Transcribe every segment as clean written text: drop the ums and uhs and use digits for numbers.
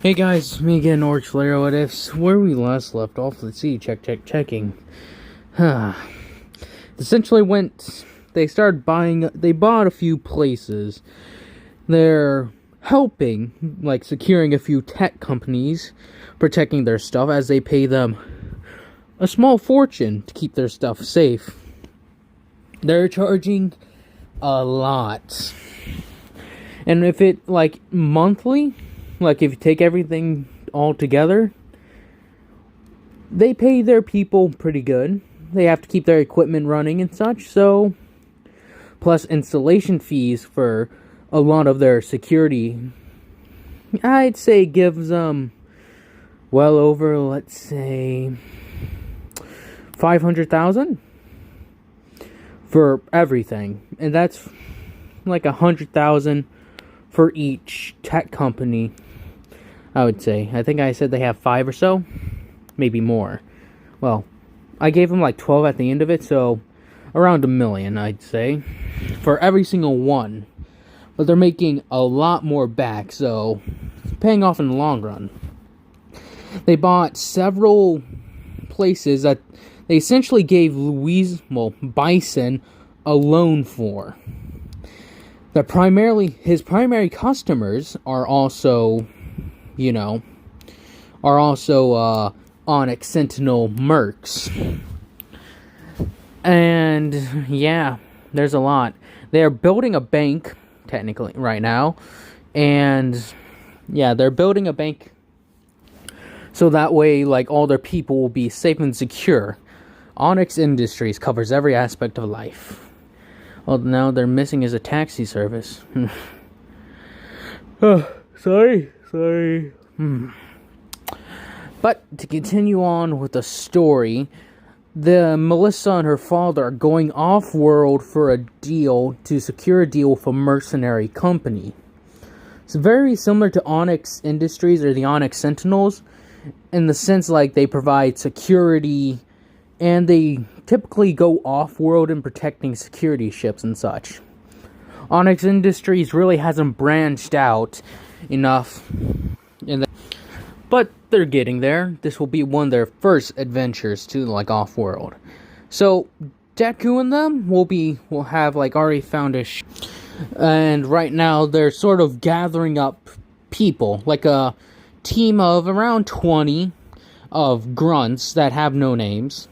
Hey guys, me again, Onyx. What ifs? Where we last left off, let's see, checking. Essentially they bought a few places. They're helping, like, securing a few tech companies, protecting their stuff as they pay them a small fortune to keep their stuff safe. They're charging a lot. And if it, like, monthly, like, if you take everything all together, they pay their people pretty good. They have to keep their equipment running and such, so... Plus installation fees for a lot of their security. I'd say gives them well over, let's say, 500,000 for everything. And that's like 100,000 for each tech company, I would say. I think I said they have 5 or so. Maybe more. Well, I gave them like 12 at the end of it, so around $1 million, I'd say, for every single one. But they're making a lot more back, so it's paying off in the long run. They bought several places that they essentially gave Bison a loan for. His primary customers are also, Onyx Sentinel mercs. And, yeah, there's a lot. They're building a bank, technically, right now. And, yeah, they're building a bank so that way, like, all their people will be safe and secure. Onyx Industries covers every aspect of life. Well, now they're missing is a taxi service. Sorry. But to continue on with the story, Melissa and her father are going off-world for a deal to secure a deal with a mercenary company. It's very similar to Onyx Industries or the Onyx Sentinels in the sense like they provide security and they typically go off-world in protecting security ships and such. Onyx Industries really hasn't branched out enough but they're getting there. This will be one of their first adventures to, like, off-world. So, Deku and them will have, like, already found a and right now they're sort of gathering up people, like a team of around 20 of grunts that have no names.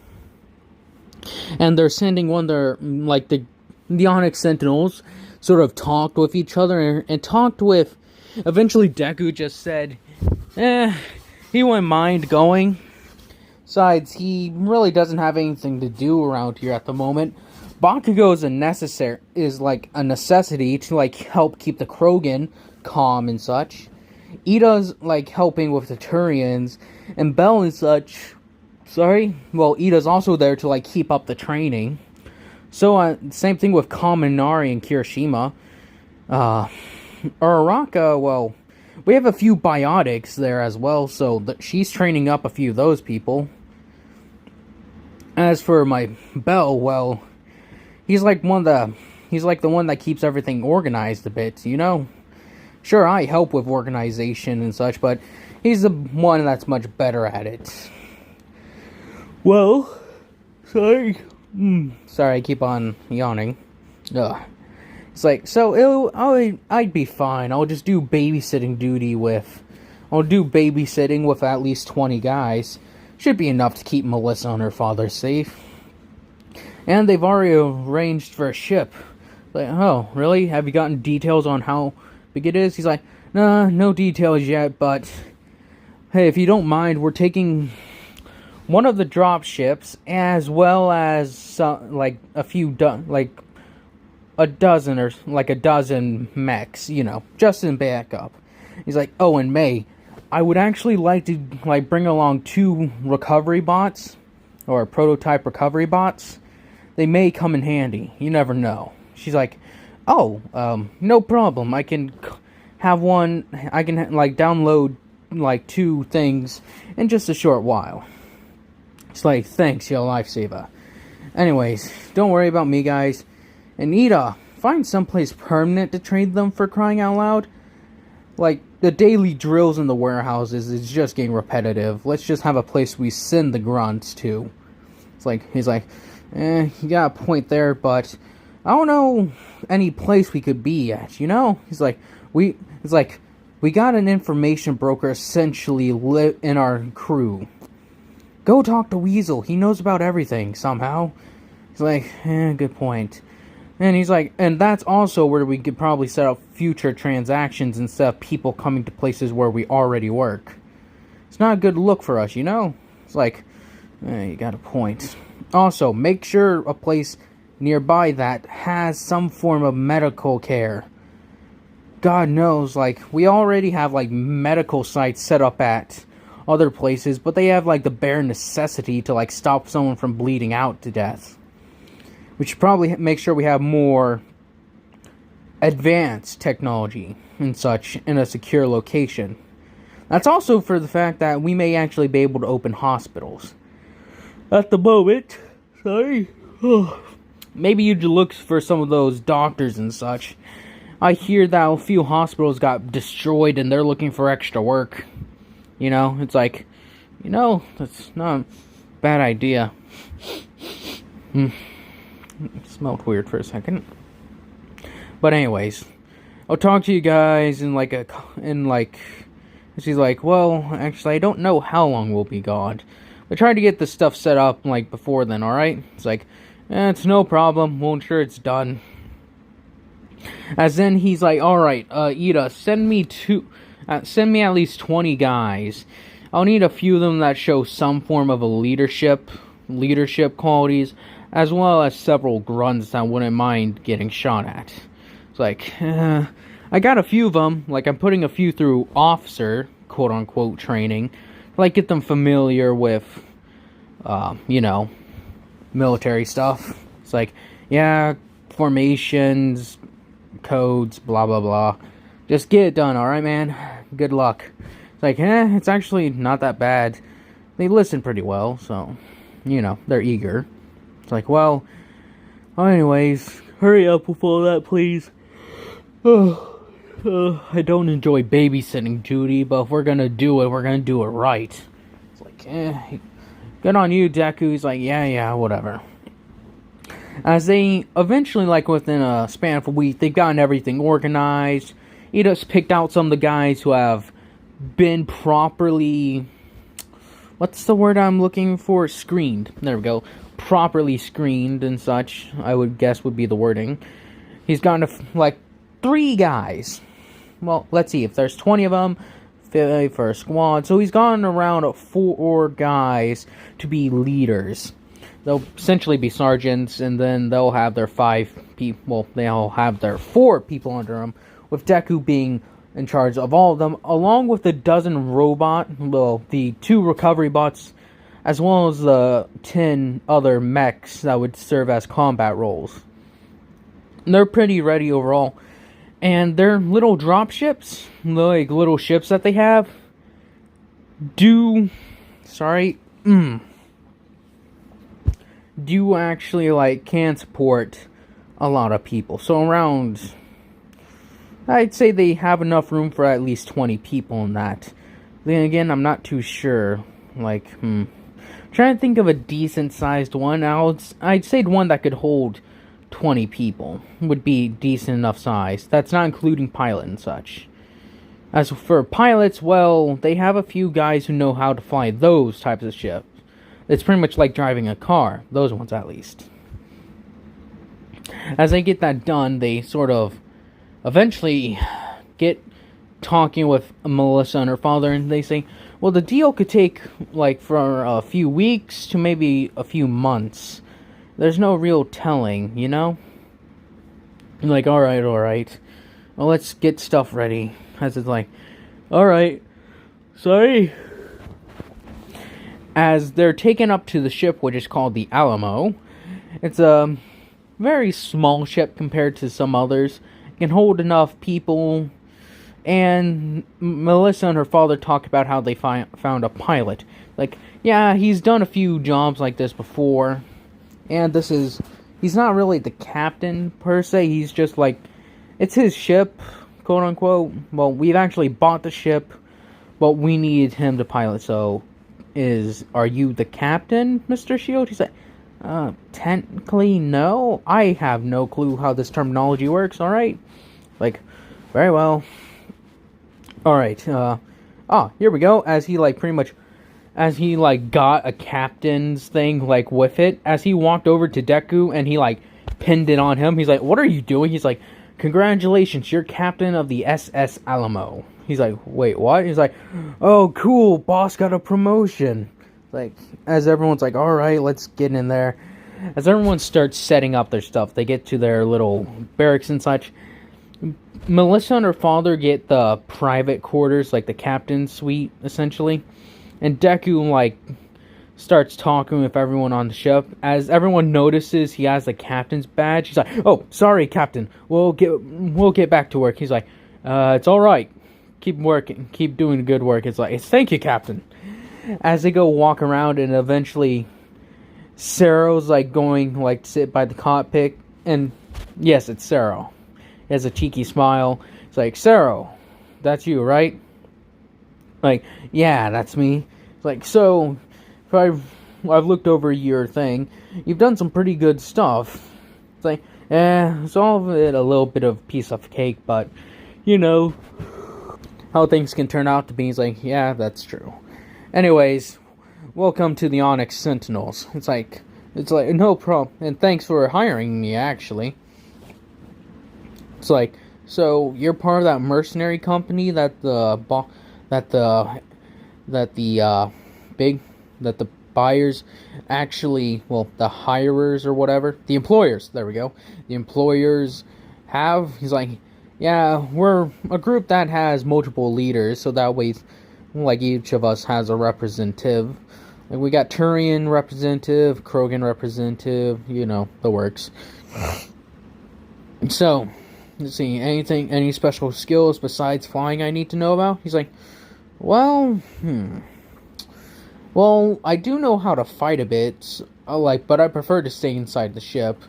And they're sending one of their, like, the Onyx Sentinels sort of talked with each other and talked with, eventually Deku just said, he wouldn't mind going. Besides, he really doesn't have anything to do around here at the moment. Bakugo is like a necessity to, like, help keep the Krogan calm and such. Ida's, like, helping with the Turians, and Bell and such. Ida's also there to, like, keep up the training. So, same thing with Kaminari and Kirishima. Uraraka, well, we have a few biotics there as well, so she's training up a few of those people. As for my Bell, well, he's like the one that keeps everything organized a bit, Sure, I help with organization and such, but he's the one that's much better at it. Well, sorry, I keep on yawning. Ugh. It's like, so I'd be fine. I'll just do babysitting with at least 20 guys. Should be enough to keep Melissa and her father safe. And they've already arranged for a ship. Like, oh, really? Have you gotten details on how big it is? He's like, nah, no details yet, but hey, if you don't mind, we're taking one of the drop ships as well as a dozen mechs, just in backup. He's like, oh, and May, I would actually like to, like, bring along 2 recovery bots, or prototype recovery bots. They may come in handy. You never know. She's like, oh, no problem. I can have one, I can, like, download, like, 2 things in just a short while. It's like, thanks, you're a lifesaver. Anyways, don't worry about me, guys. And Ida, find someplace permanent to trade them, for crying out loud. Like, the daily drills in the warehouses is just getting repetitive. Let's just have a place we send the grunts to. He's like, you got a point there, but I don't know any place we could be at, you know? He's like, we got an information broker essentially in our crew. Go talk to Weasel. He knows about everything somehow. He's like, good point. And he's like, and that's also where we could probably set up future transactions instead of people coming to places where we already work. It's not a good look for us, you know? It's like, you got a point. Also, make sure a place nearby that has some form of medical care. God knows, like, we already have, like, medical sites set up at other places, but they have, like, the bare necessity to, like, stop someone from bleeding out to death. We should probably make sure we have more advanced technology and such in a secure location. That's also for the fact that we may actually be able to open hospitals. At the moment, maybe you'd look for some of those doctors and such. I hear that a few hospitals got destroyed and they're looking for extra work. You know, it's like, you know, that's not a bad idea. It smelled weird for a second. But anyways, I'll talk to you guys in she's like, well, actually, I don't know how long we'll be gone. I tried to get this stuff set up, like, before then, alright? It's like, it's no problem, we'll ensure it's done. As then he's like, alright, Ida, send me at least 20 guys. I'll need a few of them that show some form of a leadership qualities, as well as several grunts that wouldn't mind getting shot at. It's like, I got a few of them, like I'm putting a few through officer, quote-unquote, training, like get them familiar with, you know, military stuff. It's like, yeah, formations, codes, blah, blah, blah. Just get it done, alright, man? Good luck. It's like, it's actually not that bad. They listen pretty well, so, you know, they're eager. It's like, well, anyways, hurry up with all that, please. I don't enjoy babysitting duty, but if we're gonna do it, we're gonna do it right. It's like, good on you, Deku. He's like, yeah, whatever. As they eventually, like within a span of a week, they've gotten everything organized. He just picked out some of the guys who have been properly, what's the word I'm looking for? Screened. There we go. Properly screened and such, I would guess would be the wording. He's gotten like 3 guys. Well, let's see, if there's 20 of them for a squad, so he's gotten around 4 guys to be leaders. They'll essentially be sergeants, and then they'll have their 5 people, well, they'll have their 4 people under them, with Deku being in charge of all of them, along with the 12 the 2 recovery bots, as well as the 10 other mechs that would serve as combat roles. And they're pretty ready overall. And their little drop ships, like little ships that they have, do actually, like, can support a lot of people. So around, I'd say they have enough room for at least 20 people in that. Then again, I'm not too sure. Like, trying to think of a decent sized one. I'd say one that could hold 20 people would be decent enough size. That's not including pilot and such. As for pilots, well, they have a few guys who know how to fly those types of ships. It's pretty much like driving a car. Those ones, at least. As they get that done, they sort of eventually get talking with Melissa and her father, and they say, well, the deal could take, like, for a few weeks to maybe a few months. There's no real telling, you know? I'm like, alright. Well, let's get stuff ready. As it's like, alright. Sorry. As they're taken up to the ship, which is called the Alamo. It's a very small ship compared to some others. It can hold enough people. And Melissa and her father talk about how they found a pilot. Like, yeah, he's done a few jobs like this before. And he's not really the captain, per se. He's just like, it's his ship, quote unquote. Well, we've actually bought the ship, but we need him to pilot. So, are you the captain, Mr. Shield? He's like, technically, no. I have no clue how this terminology works, alright? Like, very well. Alright, here we go. As he, like, pretty much, as he, like, got a captain's thing, like, with it, as he walked over to Deku and he, like, pinned it on him, he's like, what are you doing? He's like, congratulations, you're captain of the SS Alamo. He's like, wait, what? He's like, oh, cool, boss got a promotion. Like, as everyone's like, alright, let's get in there. As everyone starts setting up their stuff, they get to their little barracks and such. Melissa and her father get the private quarters, like the captain's suite, essentially. And Deku, like, starts talking with everyone on the ship. As everyone notices he has the captain's badge, he's like, oh, sorry, Captain. We'll get back to work. He's like, it's alright. Keep working. Keep doing good work. It's like, thank you, Captain. As they go walk around, and eventually Cero's, like, going, like, to sit by the cockpit. And, yes, it's Cero. He has a cheeky smile. It's like, Cero, that's you, right? Like, yeah, that's me. It's like, so, if I've looked over your thing. You've done some pretty good stuff. It's like, it's all of it a little bit of piece of cake, but, you know, how things can turn out to be. He's like, yeah, that's true. Anyways, welcome to the Onyx Sentinels. It's like, no problem, and thanks for hiring me, actually. It's like, so you're part of that mercenary company that the buyers actually, well, the hirers or whatever, the employers, there we go, the employers have. He's like, yeah, we're a group that has multiple leaders, so that way, like, each of us has a representative. Like, we got Turian representative, Krogan representative, you know, the works. So, let's see, any special skills besides flying I need to know about? He's like, well, well, I do know how to fight a bit, but I prefer to stay inside the ship.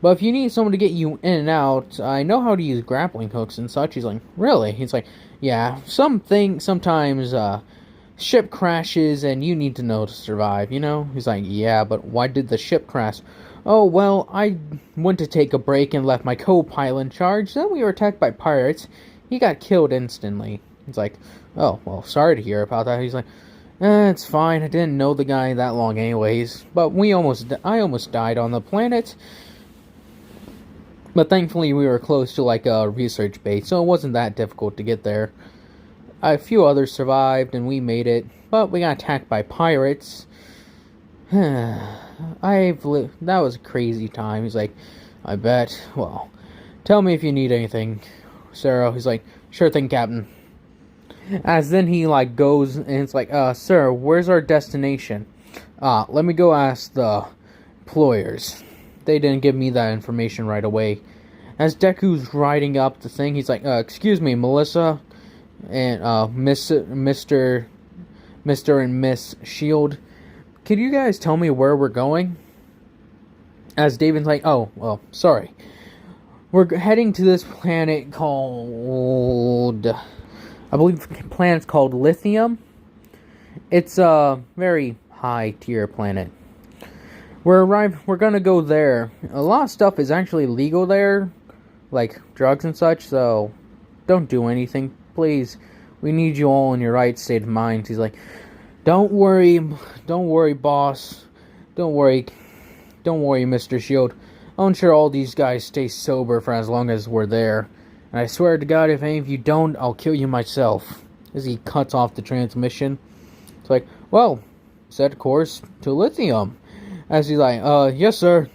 But if you need someone to get you in and out, I know how to use grappling hooks and such. He's like, really? He's like, yeah, sometimes, ship crashes and you need to know to survive, you know? He's like, yeah, but why did the ship crash? Oh, well, I went to take a break and left my co-pilot in charge. Then we were attacked by pirates. He got killed instantly. He's like, oh, well, sorry to hear about that. He's like, it's fine. I didn't know the guy that long anyways. But I almost died on the planet. But thankfully we were close to, like, a research base, so it wasn't that difficult to get there. A few others survived and we made it, but we got attacked by pirates. That was a crazy time. He's like, I bet. Well, tell me if you need anything, Sarah. He's like, sure thing, Captain. As then he, like, goes and it's like, sir, where's our destination? Let me go ask the employers. They didn't give me that information right away. As Deku's riding up the thing, he's like, excuse me, Melissa and Mr. and Miss Shield, could you guys tell me where we're going? As David's like, oh, well, sorry. We're heading to this planet called, I believe the planet's called Lithium. It's a very high tier planet. We're gonna go there. A lot of stuff is actually legal there, like drugs and such, so don't do anything, please. We need you all in your right state of mind. He's like, don't worry, boss. Don't worry, Mr. Shield. I'll ensure all these guys stay sober for as long as we're there. And I swear to God, if any of you don't, I'll kill you myself. As he cuts off the transmission. It's like, well, set course to Lithium. As he's like, yes, sir.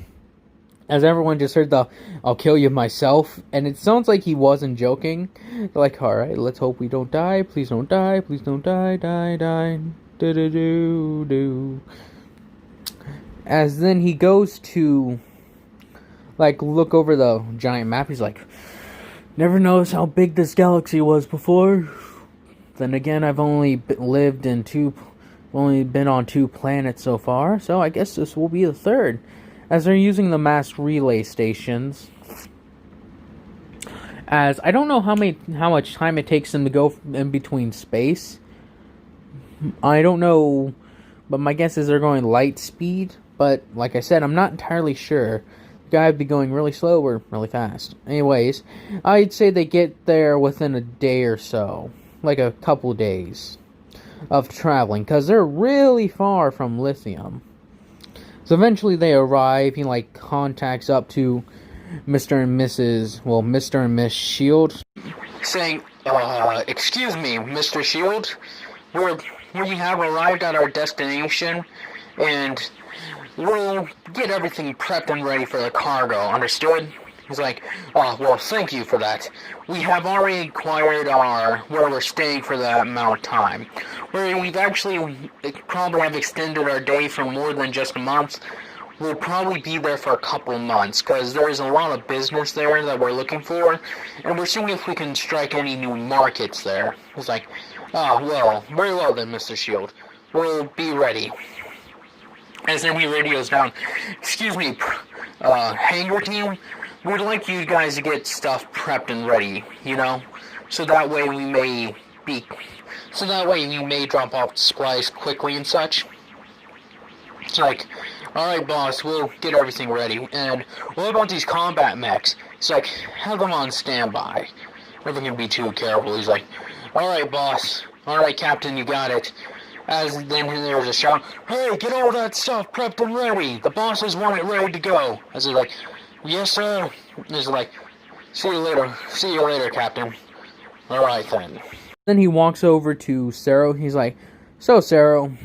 As everyone just heard the, I'll kill you myself. And it sounds like he wasn't joking. They're like, alright, let's hope we don't die. Please don't die. Please don't die. Die. Do. As then he goes to, like, look over the giant map. He's like, never noticed how big this galaxy was before. Then again, I've only been on 2 planets so far, so I guess this will be the 3rd. As they're using the mass relay stations, as I don't know how much time it takes them to go in between space. I don't know, but my guess is they're going light speed. But like I said, I'm not entirely sure. The guy would be going really slow or really fast. Anyways, I'd say they get there within a day or so, like a couple days of traveling, because they're really far from Lithium. So eventually they arrive. He contacts up to Mr. and Miss Shield, saying, excuse me, Mr. Shield, we have arrived at our destination, and we'll get everything prepped and ready for the cargo, understood? He's like, oh, well, thank you for that. We have already acquired where we're staying for that amount of time. We've actually probably have extended our day for more than just a month. We'll probably be there for a couple months, because there's a lot of business there that we're looking for, and we're seeing if we can strike any new markets there. He's like, oh, well, very well then, Mr. Shield. We'll be ready. As then he radios down, excuse me, hangar team, we'd like you guys to get stuff prepped and ready, so that way we may drop off supplies quickly and such. It's like, alright boss, we'll get everything ready. And what about these combat mechs? It's like, have them on standby. Never gonna be too careful. He's like, alright boss, alright captain, you got it. As then there's a shout, hey, get all that stuff prepped and ready. The bosses want it ready to go. As he's like, yes sir. He's like, see you later, captain. Alright then. Then he walks over to Sero. He's like, so Sero,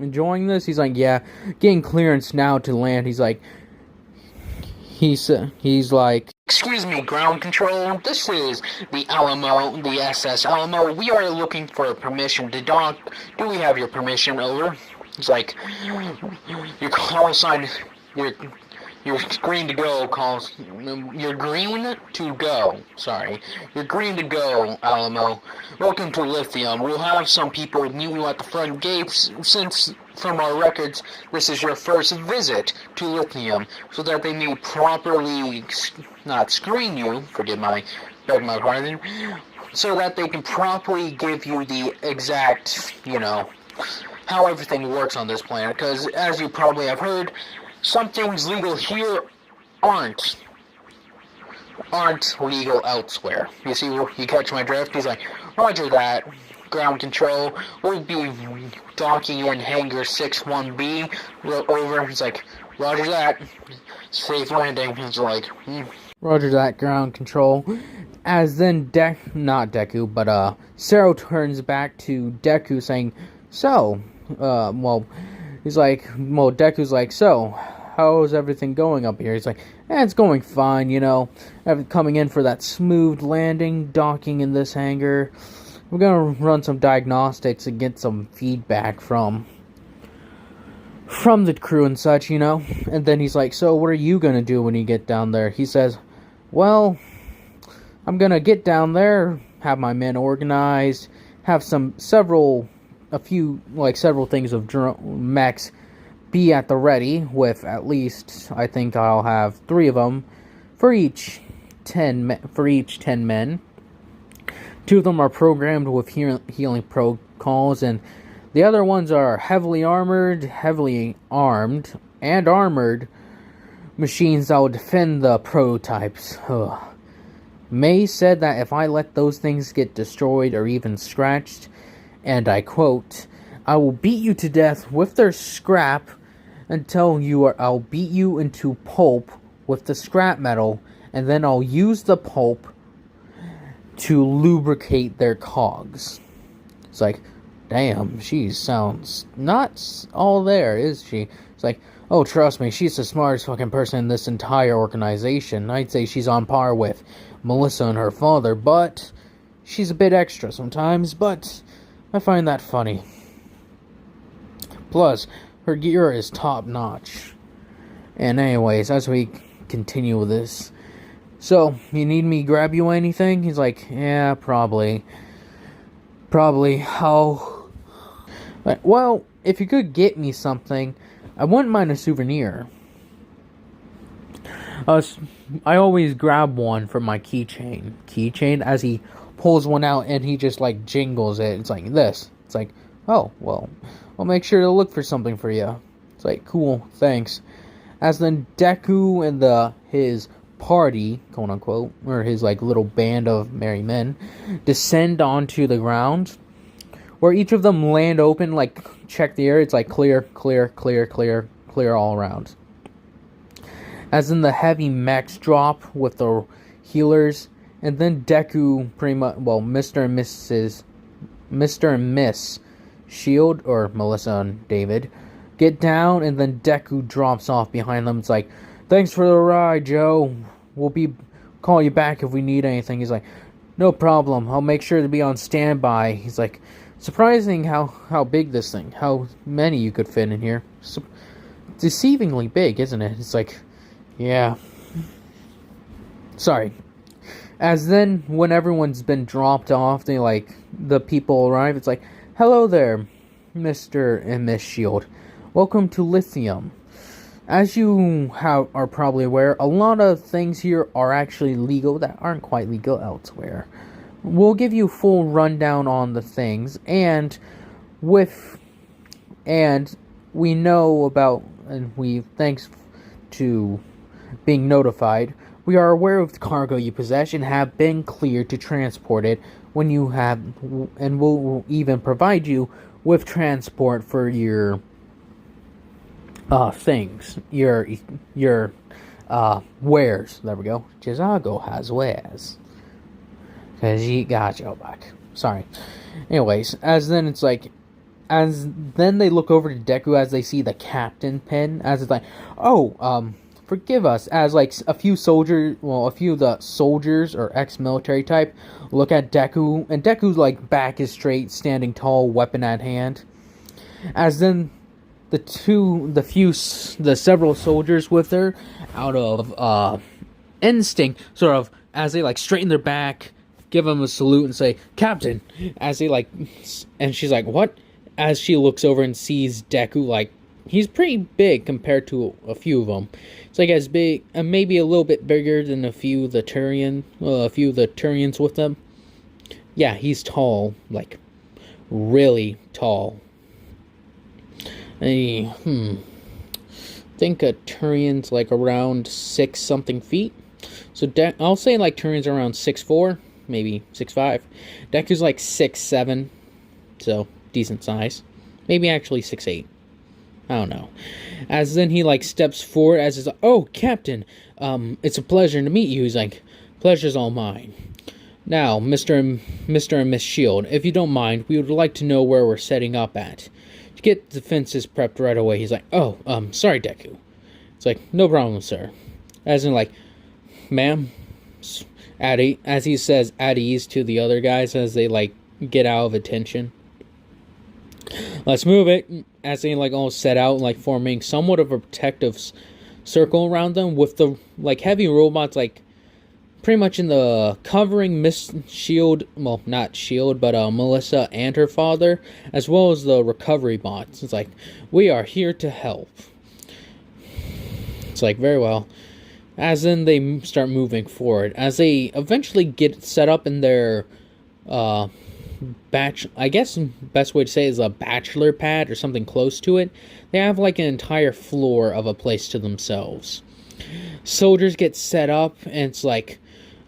enjoying this? He's like, yeah, getting clearance now to land. He's like, excuse me, ground control, this is the Alamo, the SS Alamo. We are looking for permission to dock. Do we have your permission? Over. He's like, your call sign, your green to go calls, you're green to go, sorry. You're green to go, Alamo. Welcome to Lithium. We'll have some people meet you at the front gates, since, from our records, this is your first visit to Lithium, so that they may properly, not screen you, beg my pardon, so that they can properly give you the exact, how everything works on this planet, because, as you probably have heard, some things legal here aren't legal elsewhere. You see, you catch my drift? He's like, roger that, ground control. We'll be docking in hangar 61B. Over. He's like, roger that. Safe landing. He's like, roger that, ground control. As then not Deku, but Sero turns back to Deku saying, so, he's like, Deku's like, so, how's everything going up here? He's like, it's going fine, coming in for that smooth landing, docking in this hangar. We're gonna run some diagnostics and get some feedback from the crew and such, And then he's like, so what are you gonna do when you get down there? He says, well, I'm gonna get down there, have my men organized, have several things of mechs be at the ready, with at least, I think I'll have 3 of them for each 10 men. 2 of them are programmed with healing protocols, and the other ones are heavily armed, and armored machines that will defend the prototypes. Ugh. May said that if I let those things get destroyed or even scratched, and I quote, I will beat you to death with their scrap I'll beat you into pulp with the scrap metal, and then I'll use the pulp to lubricate their cogs. It's like, damn, she sounds not all there, is she? It's like, oh, trust me, she's the smartest fucking person in this entire organization. I'd say she's on par with Melissa and her father, but she's a bit extra sometimes, but I find that funny. Plus, her gear is top notch. And anyways, as we continue with this, so, you need me to grab you anything? He's like, yeah, probably. How? Well, if you could get me something, I wouldn't mind a souvenir. I always grab one from my keychain as he pulls one out and he just like jingles it. It's like this. It's like, oh well, I'll make sure to look for something for you. It's like, cool, thanks. As then Deku and his party, quote unquote, or his like little band of merry men, descend onto the ground, where each of them land open, like check the air. It's like clear, clear, clear, clear, clear all around. As in the heavy mechs drop with the healers, and then Deku pretty much, well, Mr. and Miss Shield, or Melissa and David, get down, and then Deku drops off behind them. It's like, thanks for the ride, Joe. We'll call you back if we need anything. He's like, no problem. I'll make sure to be on standby. He's like, surprising how big this thing, how many you could fit in here. Deceivingly big, isn't it? It's like, yeah. Sorry. As then, when everyone's been dropped off, the people arrive. It's like, hello there, Mr. and Miss Shield. Welcome to Lithium. As you are probably aware, a lot of things here are actually legal that aren't quite legal elsewhere. We'll give you full rundown on the things, and we know about, and thanks to being notified, we are aware of the cargo you possess and have been cleared to transport it when you have, and we'll even provide you with transport for your things, your wares. There we go. Chisago has wares. Cause he got your back. Sorry. Anyways, as then they look over to Deku as they see the captain pin, as it's like, oh, forgive us, as like a few of the soldiers or ex-military type look at Deku, and Deku's like back is straight, standing tall, weapon at hand. As then the several soldiers with her, out of instinct, sort of, as they like straighten their back, give him a salute and say, Captain, as they like, and she's like, what? As she looks over and sees Deku, like, he's pretty big compared to a few of them. It's like as big, maybe a little bit bigger than a few of the Turians with them. Yeah, he's tall, like, really tall. I think a Turian's like around 6-something feet. So I'll say like Turian's around 6'4", maybe 6'5". Deku's like 6'7", so decent size. Maybe actually 6'8". I don't know. As then he like steps forward as he's like, oh, Captain, it's a pleasure to meet you. He's like, pleasure's all mine. Now, Mr. and Miss Shield, if you don't mind, we would like to know where we're setting up at. To get the fences prepped right away. He's like, oh, sorry, Deku. It's like, no problem, sir. As in like, ma'am, as he says at ease to the other guys as they like get out of attention. Let's move it. As they like all set out, like forming somewhat of a protective circle around them, with the like heavy robots like pretty much in the covering Miss Shield, well, not Shield, but Melissa and her father, as well as the recovery bots. It's like, we are here to help. It's like, very well. As then they start moving forward, as they eventually get set up in their I guess best way to say it is a bachelor pad or something close to it. They have like an entire floor of a place to themselves. Soldiers get set up, and it's like,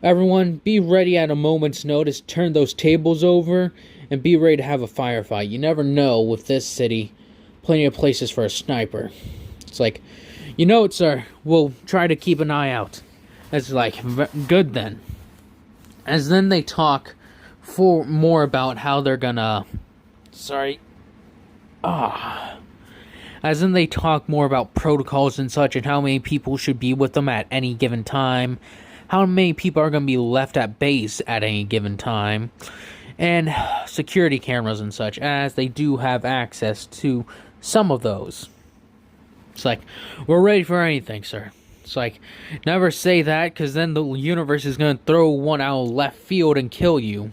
everyone be ready at a moment's notice, turn those tables over, and be ready to have a firefight. You never know with this city. Plenty of places for a sniper. It's like, you know it, sir. We'll try to keep an eye out. It's like, good then. As then they talk for more about how they're gonna... As in they talk more about protocols and such, and how many people should be with them at any given time. How many people are gonna be left at base at any given time. And security cameras and such, as they do have access to some of those. It's like, we're ready for anything, sir. It's like, never say that, because then the universe is gonna throw one out of left field and kill you.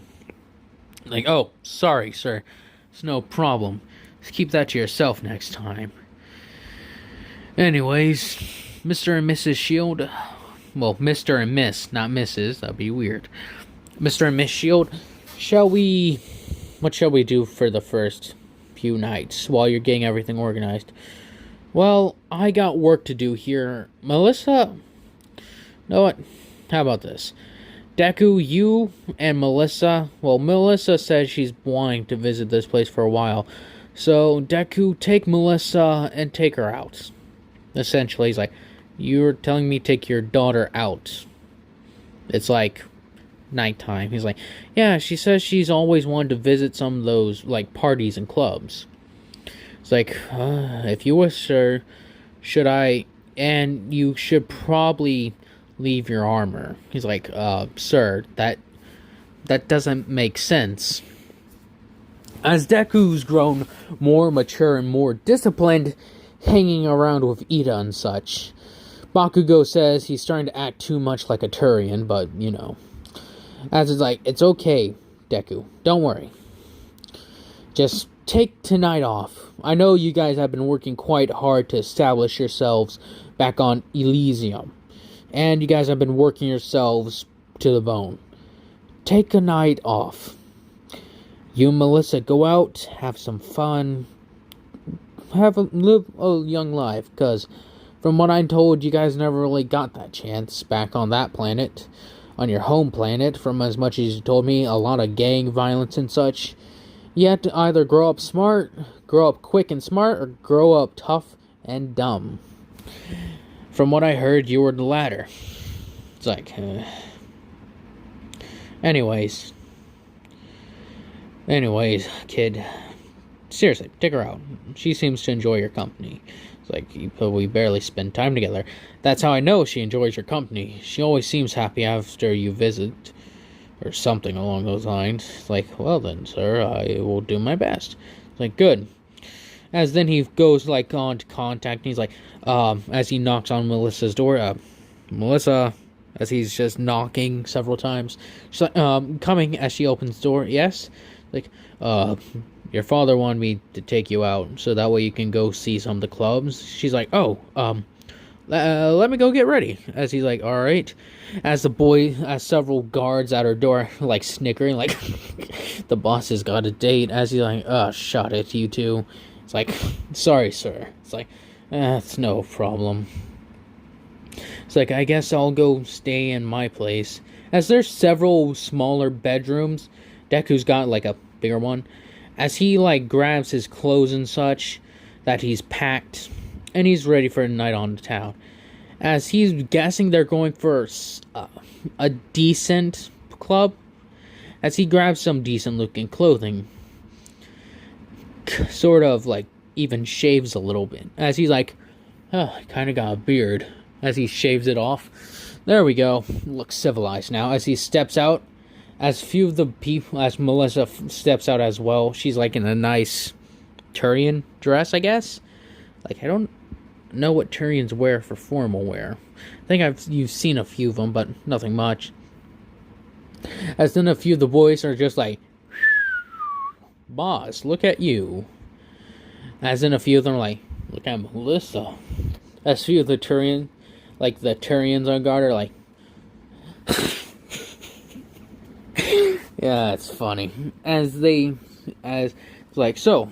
Like, oh, sorry, sir. It's no problem. Just keep that to yourself next time. Anyways, Mr. and Mrs. Shield, well, Mr. and Miss, not Mrs. That'd be weird. Mr. and Miss Shield, what shall we do for the first few nights while you're getting everything organized? Well, I got work to do here. Melissa, you know what? How about this? Deku, you and Melissa, well, Melissa says she's wanting to visit this place for a while. So, Deku, take Melissa and take her out. Essentially, he's like, you're telling me take your daughter out. It's like nighttime. He's like, yeah, she says she's always wanted to visit some of those, like, parties and clubs. It's like, if you wish, sir, should I, and you should probably leave your armor. He's like, sir, that doesn't make sense. As Deku's grown more mature and more disciplined, hanging around with Ida and such, Bakugo says he's starting to act too much like a Turian, but, you know. As it's like, it's okay, Deku, don't worry. Just take tonight off. I know you guys have been working quite hard to establish yourselves back on Elysium. And you guys have been working yourselves to the bone. Take a night off. You and Melissa go out, have some fun, live a young life, because from what I'm told, you guys never really got that chance back on that planet, on your home planet. From as much as you told me, a lot of gang violence and such. You have to either grow up smart, grow up quick and smart, or grow up tough and dumb. From what I heard, you were the latter. It's like, Anyways, kid, seriously, take her out. She seems to enjoy your company. It's like, we barely spend time together. That's how I know she enjoys your company. She always seems happy after you visit, or something along those lines. It's like, well then, sir, I will do my best. It's like, good. As then he goes, like, on to contact, and he's like, as he knocks on Melissa's door, Melissa, as he's just knocking several times, she's like, coming as she opens the door, yes? Like, your father wanted me to take you out, so that way you can go see some of the clubs. She's like, let me go get ready. As he's like, alright. As several guards at her door, like, snickering, like, the boss has got a date. As he's like, shut it, you two. It's like, sorry, sir. It's like, it's no problem. It's like, I guess I'll go stay in my place. As there's several smaller bedrooms, Deku's got, like, a bigger one. As he, like, grabs his clothes and such that he's packed, and he's ready for a night on the town. As he's guessing they're going for a decent club, as he grabs some decent-looking clothing, sort of, like, even shaves a little bit. As he's like, kind of got a beard. As he shaves it off. There we go. Looks civilized now. As he steps out, as few of the people, as Melissa steps out as well, she's, like, in a nice Turian dress, I guess. Like, I don't know what Turians wear for formal wear. I think you've seen a few of them, but nothing much. As then a few of the boys are just like, boss, look at you. As then a few of them are like, look at Melissa. As few of the Turians on guard are like, yeah, it's funny. As like, so,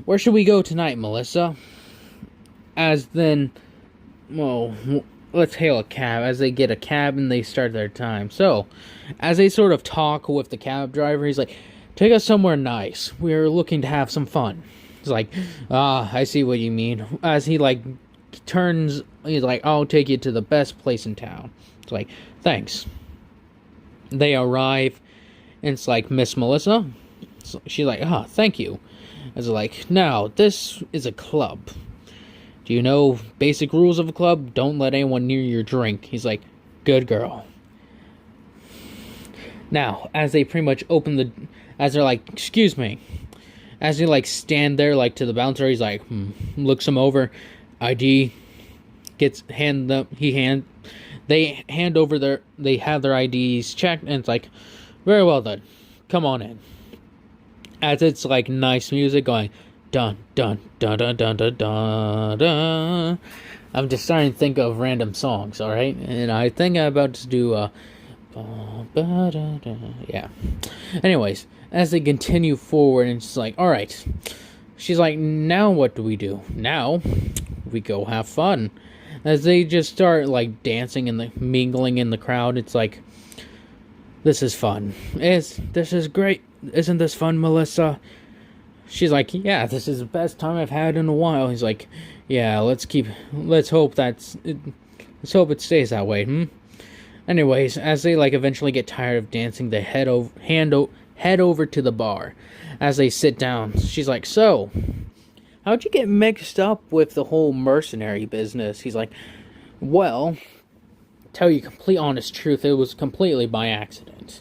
where should we go tonight, Melissa? As then, well, let's hail a cab. As they get a cab and they start their time. So, as they sort of talk with the cab driver, he's like, take us somewhere nice. We're looking to have some fun. He's like, I see what you mean. As he, like, turns, he's like, I'll take you to the best place in town. It's like, thanks. They arrive, and it's like, Miss Melissa? So she's like, thank you. As like, now, this is a club. Do you know basic rules of a club? Don't let anyone near your drink. He's like, good girl. Now, as they pretty much as they're like, excuse me. As they, like, stand there, like, to the bouncer, he's like, looks him over. ID. They have their IDs checked, and it's like, very well done. Come on in. As it's, like, nice music going, dun, dun, dun, dun, dun, dun, dun, dun. I'm just starting to think of random songs, alright? And I think I'm about to do yeah. Anyways, as they continue forward, and she's like, alright. She's like, now what do we do? Now, we go have fun. As they just start, like, dancing and mingling in the crowd, it's like, this is fun. This is great. Isn't this fun, Melissa? She's like, yeah, this is the best time I've had in a while. He's like, yeah, let's hope it stays that way, Anyways, as they, like, eventually get tired of dancing, they head over to the bar. As they sit down, she's like, so, how'd you get mixed up with the whole mercenary business? He's like, well, tell you complete honest truth, it was completely by accident.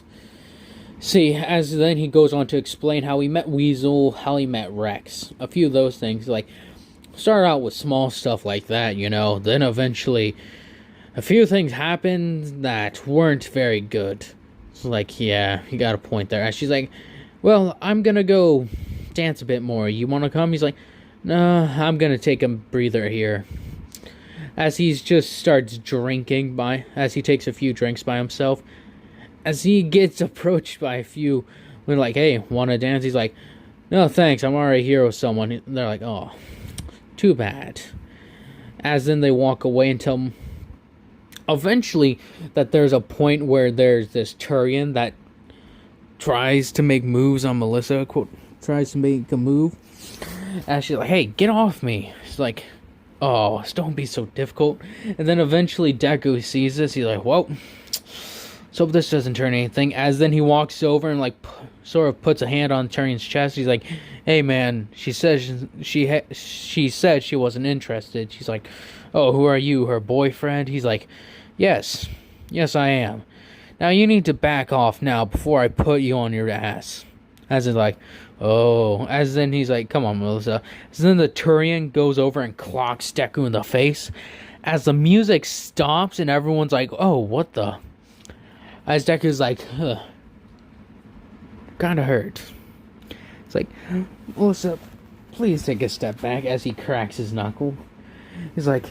See, as then he goes on to explain how he met Weasel, how he met Rex, a few of those things, like, start out with small stuff like that, then eventually a few things happened that weren't very good. It's like, yeah, you got a point there. And she's like, well, I'm gonna go dance a bit more. You wanna come? He's like, no, I'm gonna take a breather here. As he just starts drinking as he takes a few drinks by himself, as he gets approached by a few, they're like, hey, wanna dance? He's like, no, thanks, I'm already here with someone. They're like, oh, too bad. As then they walk away until eventually that there's a point where there's this Turian that tries to make moves on Melissa, tries to make a move. And she's like, hey, get off me. She's like, oh, don't be so difficult. And then eventually Deku sees this. He's like, well, so this doesn't turn anything. As then he walks over and, like, sort of puts a hand on Turian's chest. He's like, hey, man, she said she wasn't interested. She's like, oh, who are you, her boyfriend? He's like, yes, I am. Now you need to back off now before I put you on your ass. As in, like, oh. As then he's like, come on, Melissa. As then the Turian goes over and clocks Deku in the face. As the music stops and everyone's like, oh, what the? As Deku's like, kinda hurt. It's like, Melissa, please take a step back. As he cracks his knuckle. He's like,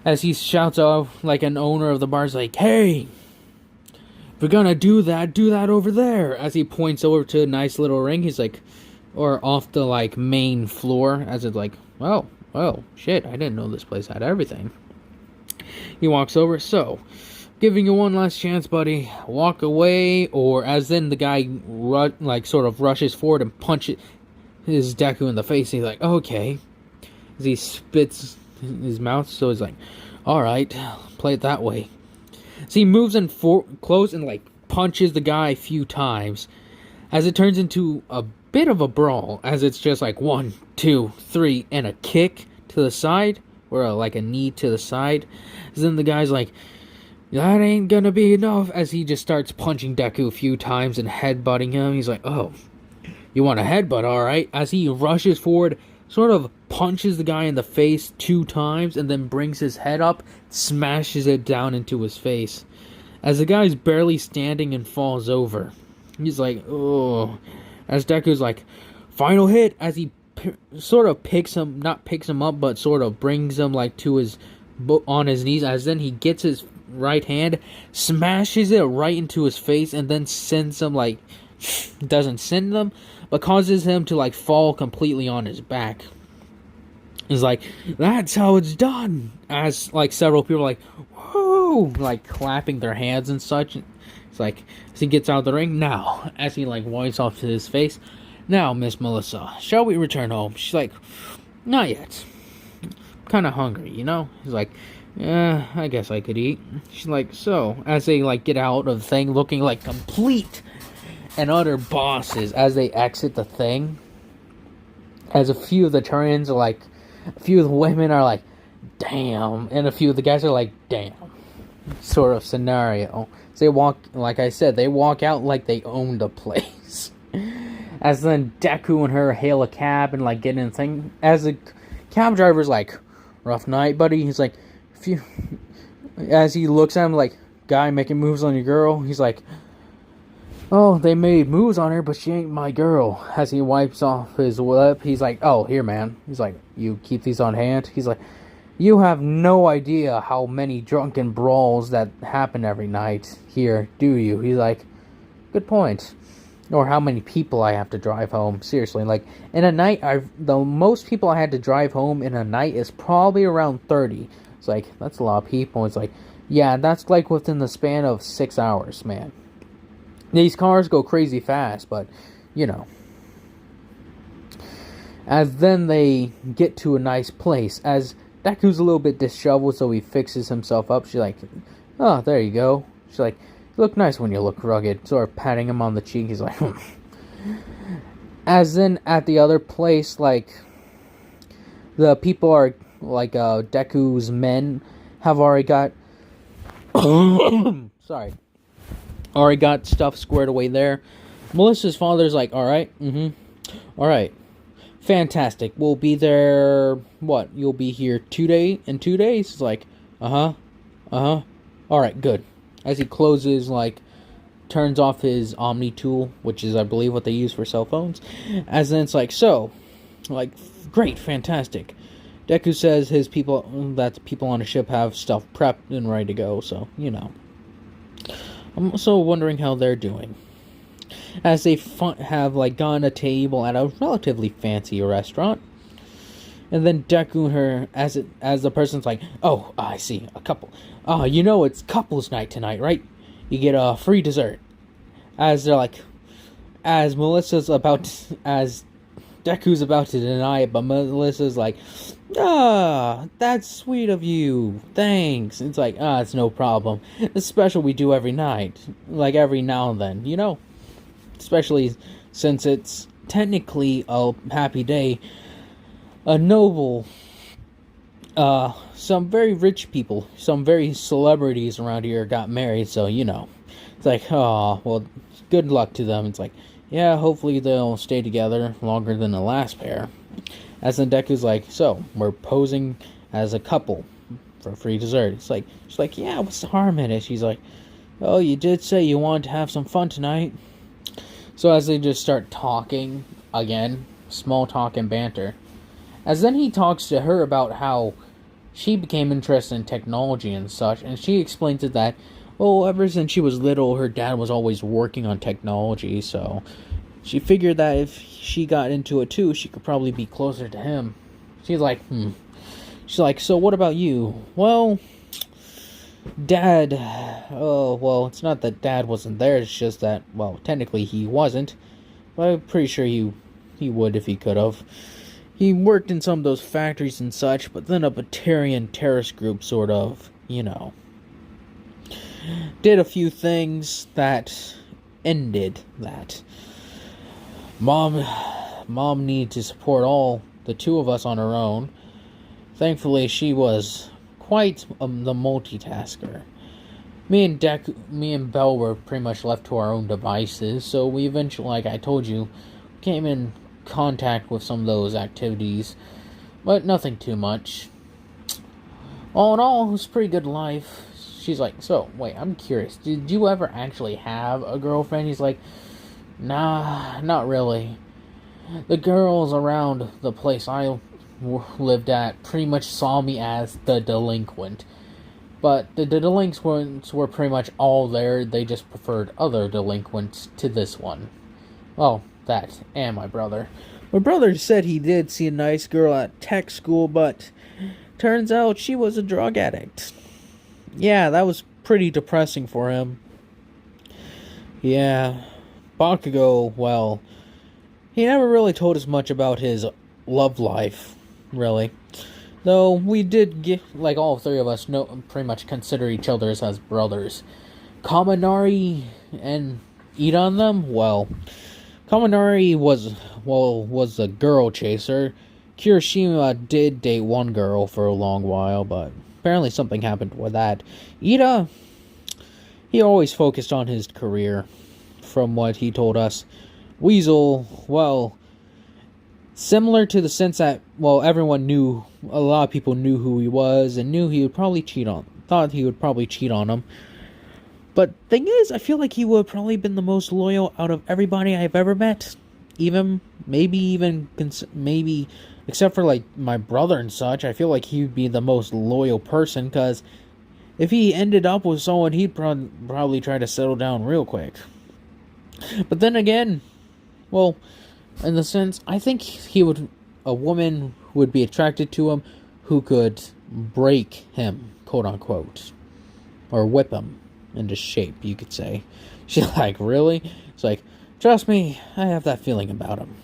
as he shouts off, like an owner of the bar is like, hey, if we're gonna do that over there. As he points over to a nice little ring, he's like, or off the, like, main floor, as it's like, oh, shit, I didn't know this place had everything. He walks over, so, giving you one last chance, buddy, walk away, or as then the guy, sort of rushes forward and punches his Deku in the face, and he's like, okay. As he spits his mouth, so he's like, alright, play it that way. So he moves in close and, like, punches the guy a few times, as it turns into a bit of a brawl, as it's just like 1, 2, 3, and a kick to the side, or like a knee to the side. And then the guy's like, that ain't gonna be enough, as he just starts punching Deku a few times and headbutting him. He's like, oh, you want a headbutt, alright? As he rushes forward, sort of punches the guy in the face 2 times, and then brings his head up, smashes it down into his face. As the guy's barely standing and falls over. He's like, oh. As Deku's like, final hit, as he sort of not picks him up, but sort of brings him, like, to his, on his knees, as then he gets his right hand, smashes it right into his face, and then sends him, like, doesn't send him, but causes him to, like, fall completely on his back. He's like, that's how it's done. As, like, several people are like, whoo, like, clapping their hands and such. It's like, as he gets out of the ring, now, as he, like, wipes off to his face, now, Miss Melissa, shall we return home? She's like, not yet. I'm kind of hungry, He's like, yeah, I guess I could eat. She's like, so, as they, like, get out of the thing, looking like complete and utter bosses, as they exit the thing, as a few of the Turians are like, a few of the women are like, damn, and a few of the guys are like, damn, sort of scenario. So they walk, like I said, they walk out like they own the place. As then Deku and her hail a cab and, like, get in the thing, as the cab driver's like, rough night, buddy. He's like, as he looks at him like, guy making moves on your girl, he's like, oh, they made moves on her, but she ain't my girl. As he wipes off his lip, he's like, oh, here, man. He's like, you keep these on hand? He's like, You have no idea how many drunken brawls that happen every night here, do you? He's like, good point. Or how many people I have to drive home. Seriously, like, in a night, the most people I had to drive home in a night is probably around 30. It's like, that's a lot of people. It's like, yeah, that's like within the span of 6 hours, man. These cars go crazy fast, but, you know. As then they get to a nice place, as Deku's a little bit disheveled, so he fixes himself up. She's like, oh, there you go. She's like, you look nice when you look rugged. Sort of patting him on the cheek. He's like, As then at the other place, like, the people are, like, Deku's men have already got, sorry, already got stuff squared away there. Melissa's father's like, alright, alright. Fantastic. We'll be there, what? You'll be here in 2 days? It's like, Alright, good. As he closes, like, turns off his Omni tool, which is, I believe, what they use for cell phones. As then it's like, so, like, great, fantastic. Deku says that the people on the ship have stuff prepped and ready to go, so, you know. I'm also wondering how they're doing. As they have, like, gotten a table at a relatively fancy restaurant. And then Deku and her, as the person's like, oh, I see, a couple. You know it's couples night tonight, right? You get a free dessert. As they're like, as Deku's about to deny it, but Melissa's like, that's sweet of you, thanks. It's like, it's no problem. It's special we do every night, like every now and then, you know? Especially since it's technically a happy day. A noble, some very rich people, some very celebrities around here got married, so, you know. It's like, oh, well, good luck to them. It's like, yeah, hopefully they'll stay together longer than the last pair. As then Deku's like, so, we're posing as a couple for free dessert. It's like, she's like, yeah, what's the harm in it? She's like, oh, you did say you wanted to have some fun tonight. So as they just start talking, again, small talk and banter. As then he talks to her about how she became interested in technology and such, and she explains it that, well, ever since she was little, her dad was always working on technology, so she figured that if she got into it too, she could probably be closer to him. She's like, She's like, so what about you? Well, Dad, well, it's not that Dad wasn't there, it's just that, well, technically he wasn't, but I'm pretty sure he would if he could have. He worked in some of those factories and such, but then a Batarian terrorist group sort of, you know, did a few things that ended that. Mom needed to support the two of us on her own. Thankfully, she was quite the multitasker. Me and Belle were pretty much left to our own devices, so we eventually, like I told you, came in contact with some of those activities, but nothing too much. All in all, it was a pretty good life. She's like, so, wait, I'm curious, did you ever actually have a girlfriend? He's like, nah, not really. The girls around the place I lived at pretty much saw me as the delinquent. But the delinquents were pretty much all there, they just preferred other delinquents to this one. Well, that, and my brother. My brother said he did see a nice girl at tech school, but turns out she was a drug addict. Yeah, that was pretty depressing for him. Yeah, Bakugo, well, he never really told us much about his love life, really. Though we did get, like, all three of us pretty much consider each other as brothers. Kaminari and Ida on them, well, Kaminari was a girl chaser. Kirishima did date one girl for a long while, but apparently something happened with that. Ida, he always focused on his career, from what he told us. Weasel, well, similar to the sense that, well, a lot of people knew who he was, and thought he would probably cheat on them. But thing is, I feel like he would have probably been the most loyal out of everybody I've ever met. Maybe Except for, like, my brother and such, I feel like he'd be the most loyal person, because if he ended up with someone, he'd probably try to settle down real quick. But then again, well, in the sense, I think a woman would be attracted to him who could break him, quote unquote, or whip him into shape, you could say. She's like, really? It's like, trust me, I have that feeling about him.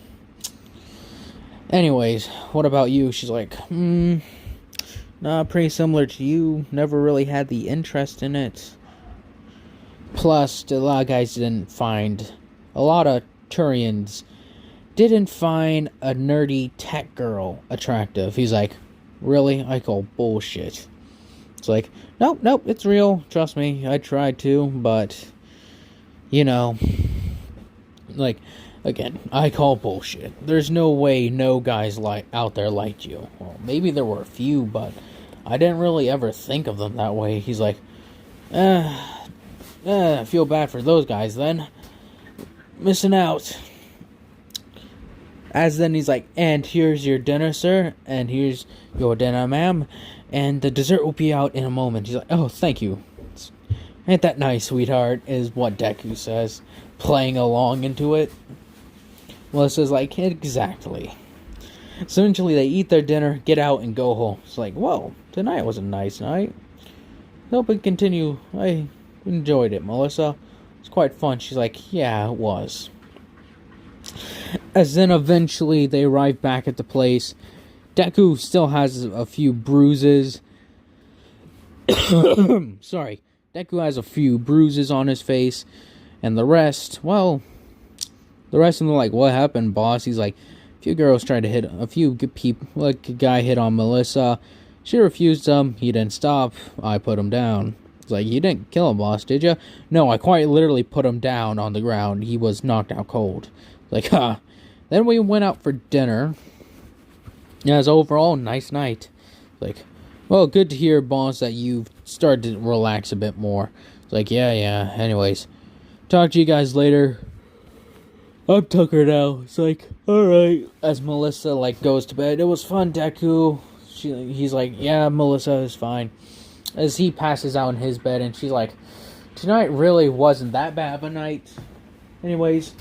Anyways, what about you? She's like, nah, pretty similar to you. Never really had the interest in it. Plus, a lot of guys a lot of Turians didn't find a nerdy tech girl attractive. He's like, really? I call bullshit. It's like, nope, it's real. Trust me, I tried to, but, like, again, I call bullshit. There's no way no guys out there liked you. Well, maybe there were a few, but I didn't really ever think of them that way. He's like, I feel bad for those guys then. Missing out. As then he's like, and here's your dinner, sir. And here's your dinner, ma'am. And the dessert will be out in a moment. He's like, oh, thank you. Ain't that nice, sweetheart, is what Deku says, playing along into it. Melissa's like, exactly. So eventually they eat their dinner, get out, and go home. It's like, whoa, tonight was a nice night. Hope it continue. I enjoyed it, Melissa. It's quite fun. She's like, yeah, it was. As then eventually they arrive back at the place. Deku still has a few bruises. Sorry. Deku has a few bruises on his face. And the rest of them are like, what happened, boss? He's like, a few girls tried to hit a few people. Like, a guy hit on Melissa. She refused him. He didn't stop. I put him down. It's like, you didn't kill him, boss, did you? No, I quite literally put him down on the ground. He was knocked out cold. Like, huh. Then we went out for dinner. Yeah, it was overall nice night. Like, well, good to hear, boss, that you've started to relax a bit more. It's like, yeah. Anyways, talk to you guys later. I'm Tucker now. It's like, alright. As Melissa, like, goes to bed. It was fun, Deku. He's like, yeah, Melissa is fine. As he passes out in his bed, and she's like, tonight really wasn't that bad of a night. Anyways,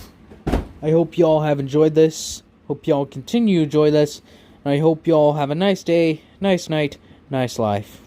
I hope y'all have enjoyed this. Hope y'all continue to enjoy this. And I hope y'all have a nice day, nice night, nice life.